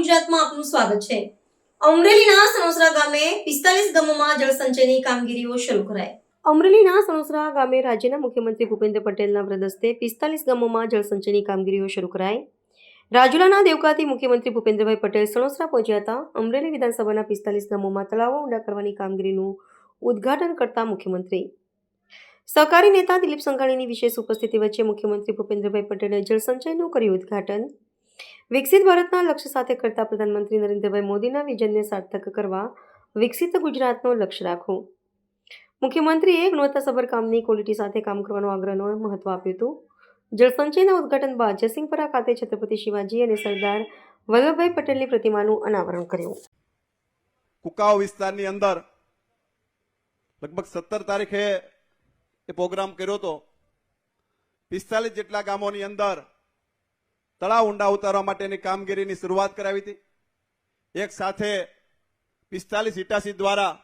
ગુજરાતમાં આપનું સ્વાગત છે। અમરેલીના સણોસરા ગામે 45 ગામોમાં જળસંચયની કામગીરીઓ શરૂ કરાઈ। અમરેલીના સણોસરા ગામે રાજ્યના મુખ્યમંત્રી ભૂપેન્દ્ર પટેલના વરદસ્તે 45 ગામોમાં જળસંચયની કામગીરીઓ શરૂ કરાઈ। રાજુલાના દેવકાથી મુખ્યમંત્રી ભૂપેન્દ્રભાઈ પટેલ સણોસરા પહોંચ્યા હતા। અમરેલી વિધાનસભાના 45 ગામોમાં તળાવો ઊંડા કરવાની કામગીરીનું ઉદ્ઘાટન કરતા મુખ્યમંત્રી સહકારી નેતા દિલીપ સંઘાણીની વિશેષ ઉપસ્થિતિ વચ્ચે મુખ્યમંત્રી ભૂપેન્દ્રભાઈ પટેલે જળસંચયનું કર્યું ઉદ્ઘાટન। વિકસિત ભારતના લક્ષ્ય સાથે કરતા પ્રધાનમંત્રી નરેન્દ્રભાઈ મોદીના વિઝનને સાર્થક કરવા વિકસિત ગુજરાતનો લક્ષ્ય રાખવું। મુખ્યમંત્રીએ ગુણવત્તાસભર કામની ક્વોલિટી સાથે કામ કરવાનો આગ્રહનો મહત્વ આપ્યું હતું। જળસંચયના ઉદ્ઘાટન બાદ જયસિંહપુરા ખાતે છત્રપતિ શિવાજી અને સરદાર વલ્લભભાઈ પટેલની પ્રતિમાનું અનાવરણ કર્યું। કુકાઓ વિસ્તારની અંદર લગભગ 17 તારીખે એ પ્રોગ્રામ કર્યો હતો। 45 જેટલા ગામોની અંદર તળાવ ઊંડા ઉતારવા માટેની કામગીરીની શરૂઆત કરાવી હતી। એક સાથે 45 ઇટાસી દ્વારા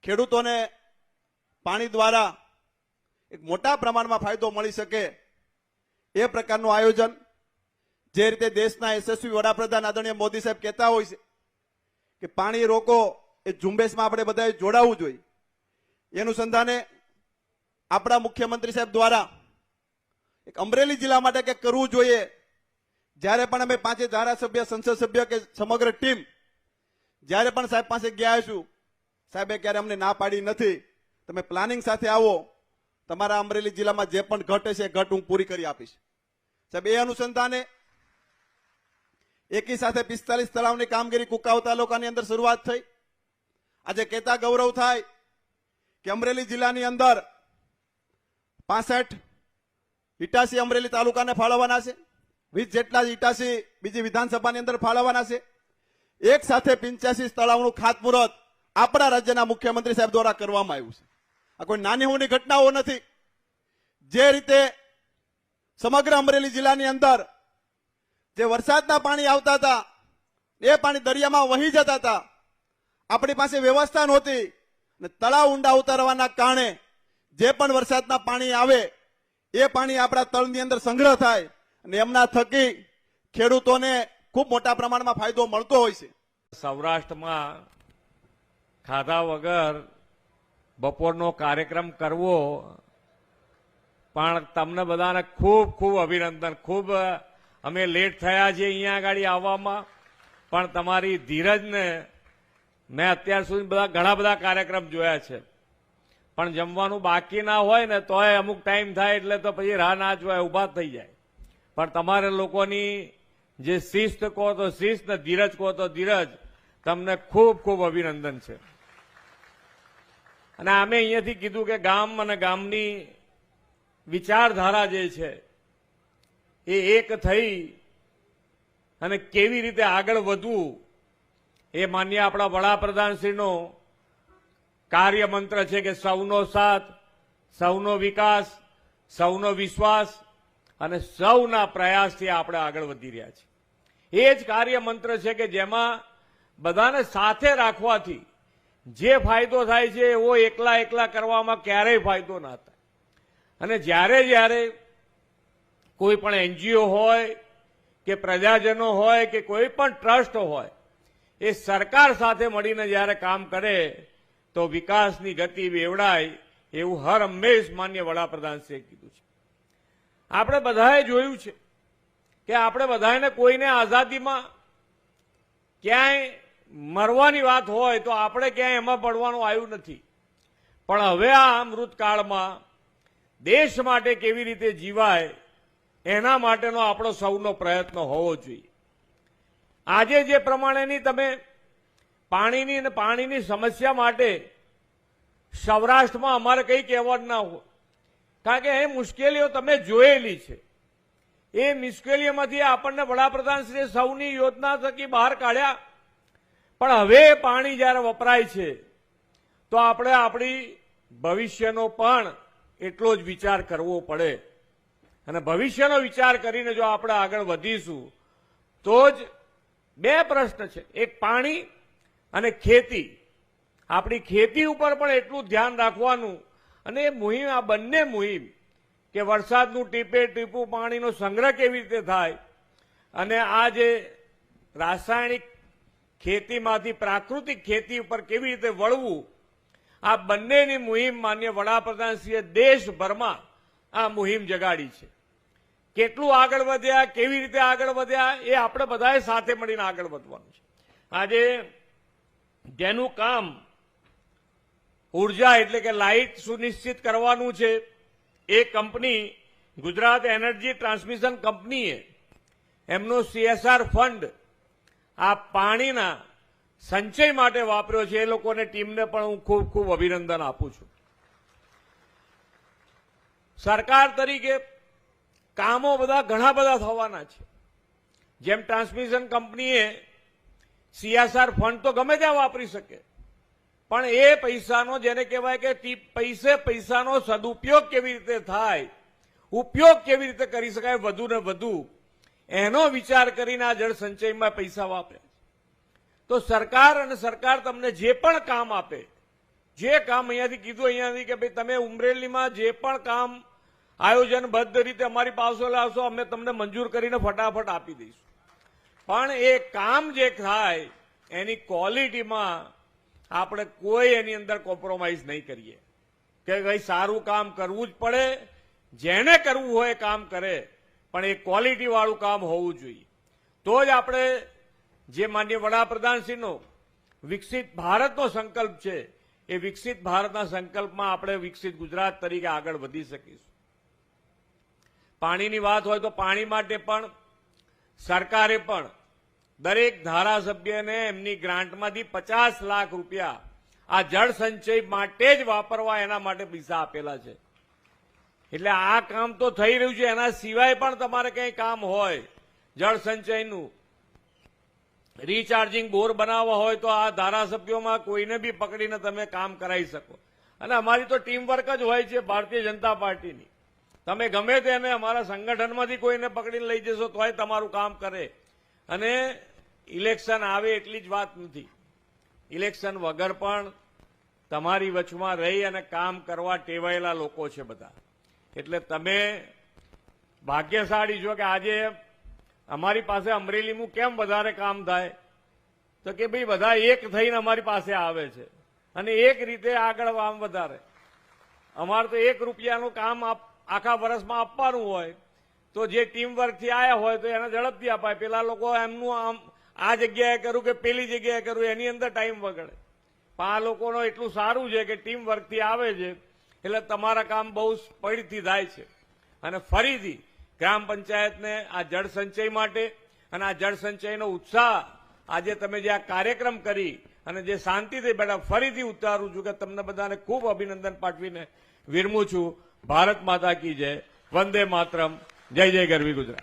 ખેડૂતોને પાણી દ્વારા એક મોટા પ્રમાણમાં ફાયદો મળી શકે એ પ્રકારનું આયોજન, જે રીતે દેશના યશસ્વી વડાપ્રધાન આદરણીય મોદી સાહેબ કહેતા હોય છે કે પાણી રોકો એ ઝુંબેશમાં આપણે બધાએ જોડાવું જોઈએ। એ અનુસંધાને આપણા મુખ્યમંત્રી સાહેબ દ્વારા એક અમરેલી જિલ્લા માટે કંઈક કરવું જોઈએ। જ્યારે પણ અમે 5 ધારાસભ્ય, સંસદ સભ્ય કે સમગ્ર ટીમ જ્યારે પણ સાહેબ પાસે ગયા છું, સાહેબે ક્યારે અમને ના પાડી નથી। તમે પ્લાનિંગ સાથે આવો, તમારા અમરેલી જિલ્લામાં જે પણ ઘટ હશે ઘટ હું પૂરી કરી આપીશ। સાહેબ એ અનુસંધાને એકી સાથે 45 તળાવની કામગીરી કુકાવ તાલુકાની અંદર શરૂઆત થઈ। આજે કહેતા ગૌરવ થાય કે અમરેલી જિલ્લાની અંદર 65 ઇટાસી અમરેલી તાલુકાને ફાળવવાના છે, 20 જેટલા ઇટાસી બીજી વિધાનસભાની અંદર ફાળવવાના છે। એક સાથે 85 તળાવનું ખાતમુહૂર્ત આપણા રાજ્યના મુખ્યમંત્રી સાહેબ દ્વારા કરવામાં આવ્યું છે। આ કોઈ નાની મોટી ઘટનાઓ નથી। જે રીતે સમગ્ર અમરેલી જિલ્લાની અંદર જે વરસાદના પાણી આવતા હતા એ પાણી દરિયામાં વહી જતા હતા, આપણી પાસે વ્યવસ્થા નહોતી અને તળાવ ઊંડા ઉતારવાના કારણે જે પણ વરસાદના પાણી આવે એ પાણી આપણા તળની અંદર સંગ્રહ થાય અને એમના થકી ખેડૂતોને ખૂબ મોટા પ્રમાણમાં ફાયદો મળતો હોય છે। સૌરાષ્ટ્રમાં ખાધા વગર બપોરનો કાર્યક્રમ કરવો, પણ તમને બધાને ખૂબ ખૂબ અભિનંદન। ખૂબ અમે લેટ થયા છીએ અહીંયા આગળ આવવામાં, પણ તમારી ધીરજને મેં અત્યાર સુધી ઘણા બધા કાર્યક્રમ જોયા છે, પણ જમવાનું બાકી ના હોય ને તોય અમુક ટાઈમ થાય એટલે તો પછી રાહ ના જોવાય, ઊભા થઈ જાય। પણ તમારે લોકોની જે શિસ્ત કહો તો શિસ્ત ને ધીરજ કહો તો ધીરજ, તમને ખૂબ ખૂબ અભિનંદન છે। અને અમે અહીંયાથી કીધું કે ગામ અને ગામની વિચારધારા જે છે એ એક થઈ અને કેવી રીતે આગળ વધવું એ માન્ય આપણા વડાપ્રધાનશ્રીનો કાર્યમંત્ર છે કે સૌનો સાથ, સૌનો વિકાસ, સૌનો વિશ્વાસ અને સૌના પ્રયાસથી આપણે આગળ વધી રહ્યા છીએ। એ જ કાર્યમંત્ર છે કે જેમાં બધાને સાથે રાખવાથી જે ફાયદો થાય છે એવો એકલા એકલા કરવામાં ક્યારેય ફાયદો ના થાય। અને જ્યારે જ્યારે કોઈ પણ એનજીઓ હોય કે પ્રજાજનો હોય કે કોઈ પણ ટ્રસ્ટ હોય, એ સરકાર સાથે મળીને જ્યારે કામ કરે તો વિકાસની ગતિ બેવડાય, એવું હર હંમેશ માન્ય વડાપ્રધાનશ્રીએ કીધું છે। આપણે બધાએ જોયું છે કે આપણે બધાને કોઈને આઝાદીમાં ક્યાંય મરવાની વાત હોય તો આપણે ક્યાંય એમાં પડવાનું આવ્યું નથી, પણ હવે આ અમૃતકાળમાં દેશ માટે કેવી રીતે જીવાય એના માટેનો આપણો સૌનો પ્રયત્ન હોવો જોઈએ। આજે જે પ્રમાણેની તમે પાણીની અને પાણીની સમસ્યા માટે સૌરાષ્ટ્રમાં અમારે કંઈ કહેવાનું ના હોય, કારણ કે એ મુશ્કેલીઓ તમે જોયેલી છે। એ મુશ્કેલીઓમાંથી આપણને વડાપ્રધાનશ્રીએ સૌની યોજના થકી બહાર કાઢ્યા, પણ હવે પાણી જ્યારે વપરાય છે તો આપણે આપણી ભવિષ્યનો પણ એટલો જ વિચાર કરવો પડે। અને ભવિષ્યનો વિચાર કરીને જો આપણે આગળ વધીશું તો જ બે પ્રશ્ન છે, એક પાણી અને ખેતી। આપણી ખેતી ઉપર પણ એટલું ધ્યાન રાખવાનું, અને એ મુહિમ, આ બંને મુહિમ કે વરસાદનું ટીપે ટીપું પાણીનો સંગ્રહ કેવી રીતે થાય અને આ જે રાસાયણિક ખેતીમાંથી પ્રાકૃતિક ખેતી ઉપર કેવી રીતે વળવું, આ બંનેની મુહિમ માન્ય વડાપ્રધાનશ્રીએ દેશભરમાં આ મુહિમ જગાડી છે. કેટલું આગળ વધ્યા, કેવી રીતે આગળ વધ્યા, એ આપણે બધાએ સાથે મળીને આગળ વધવાનું છે. આજે જેનું કામ ઉર્જા એટલે કે લાઇટ સુનિશ્ચિત કરવાનું છે, એ કંપની ગુજરાત એનર્જી ટ્રાન્સમિશન કંપનીએ એમનો CSR ફંડ આ પાણીના સંચય માટે વાપર્યો છે. એ લોકોને ટીમને પણ હું ખૂબ ખૂબ અભિનંદન આપું છું. સરકાર તરીકે કામો ઘણા બધા થવાના છે. જેમ ટ્રાન્સમિશન કંપનીએ CSR ફંડ તો ગમે ત્યાં વાપરી શકે, પણ એ પૈસાનો જેને કહેવાય કે પૈસાનો સદુપયોગ કેવી રીતે થાય, ઉપયોગ કેવી રીતે કરી શકાય વધુ ને વધુ, એનો વિચાર કરીને આ જળ સંચયમાં પૈસા વાપરે. તો સરકાર તમને જે પણ કામ આપે, જે કામ અહીંયાથી કીધું અહીંયાથી કે ભાઈ તમે ઉમરેલીમાં જે પણ કામ આયોજનબદ્ધ રીતે અમારી પાસે લાવશો, અમે તમને મંજૂર કરીને ફટાફટ આપી દઈશું. પણ એ કામ જે થાય એની ક્વોલિટીમાં આપણે કોઈ એની અંદર કોમ્પ્રોમાઇઝ નહીં કરીએ કે ભાઈ સારું કામ કરવું જ પડે, જેને કરવું હોય કામ કરે, પણ એ ક્વોલિટી વાળું કામ હોવું જોઈએ. તો જ આપણે જે માનનીય વડાપ્રધાનશ્રીનો વિકસિત ભારતનો સંકલ્પ છે, એ વિકસિત ભારતના સંકલ્પમાં આપણે વિકસિત ગુજરાત તરીકે આગળ વધી શકીશું. પાણીની વાત હોય તો પાણી માટે પણ સરકારે પણ દરેક ધારાસભ્યને એમની ગ્રાન્ટમાંથી 50 લાખ રૂપિયા આ જળ સંચય માટે જ વાપરવા એના માટે પૈસા આપેલા છે. એટલે આ કામ તો થઈ રહ્યું છે. એના સિવાય પણ તમારે કંઈ કામ હોય, જળ સંચયનું રિચાર્જિંગ બોર બનાવવા હોય તો આ ધારાસભ્યોમાં કોઈને બી પકડીને તમે કામ કરાવી શકો. અને અમારી તો ટીમ વર્ક જ હોય છે ભારતીય જનતા પાર્ટીની. તમે ગમે તેને અમારા સંગઠનમાંથી કોઈને પકડીને લઈ જશો તોય તમારું કામ કરે. અને ઇલેક્શન આવે એટલી જ વાત નથી, ઇલેક્શન વગર પણ તમારી વચમાં રહી અને કામ કરવા ટેવાયેલા લોકો છે બધા. એટલે તમે ભાગ્યશાળી છો કે આજે અમારી પાસે અમરેલીનું કેમ વધારે કામ થાય, તો કે ભાઈ બધા એક થઈને અમારી પાસે આવે છે અને એક રીતે આગળ આમ વધારે. અમારે તો 1 રૂપિયાનું કામ આખા વર્ષમાં આપવાનું હોય તો જે ટીમ વર્કથી આવ્યા હોય તો એને ઝડપથી અપાય. પેલા લોકો એમનું આમ આ જગ્યાએ કરું કે પેલી જગ્યાએ કરું એની અંદર ટાઈમ બગડે. પણ આ લોકોનો એટલું સારું છે કે ટીમ વર્કથી આવે છે એટલે તમારા કામ બહુ સ્પીડથી થાય છે. અને ફરીથી ગ્રામ પંચાયતને આ જળ સંચય માટે અને આ જળ સંચયનો ઉત્સાહ આજે તમે જે આ કાર્યક્રમ કરી અને જે શાંતિથી બેઠા, ફરીથી ઉતારું છું કે તમને બધાને ખૂબ અભિનંદન પાઠવીને વિરમું છું. ભારત માતા કી જય, વંદે માતરમ, जय जय गरवी गुजरात।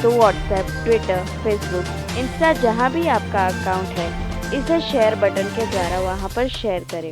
तो व्हाट्सएप, ट्विटर, फेसबुक, इंस्टा जहाँ भी आपका अकाउंट है, इसे शेयर बटन के द्वारा वहाँ पर शेयर करें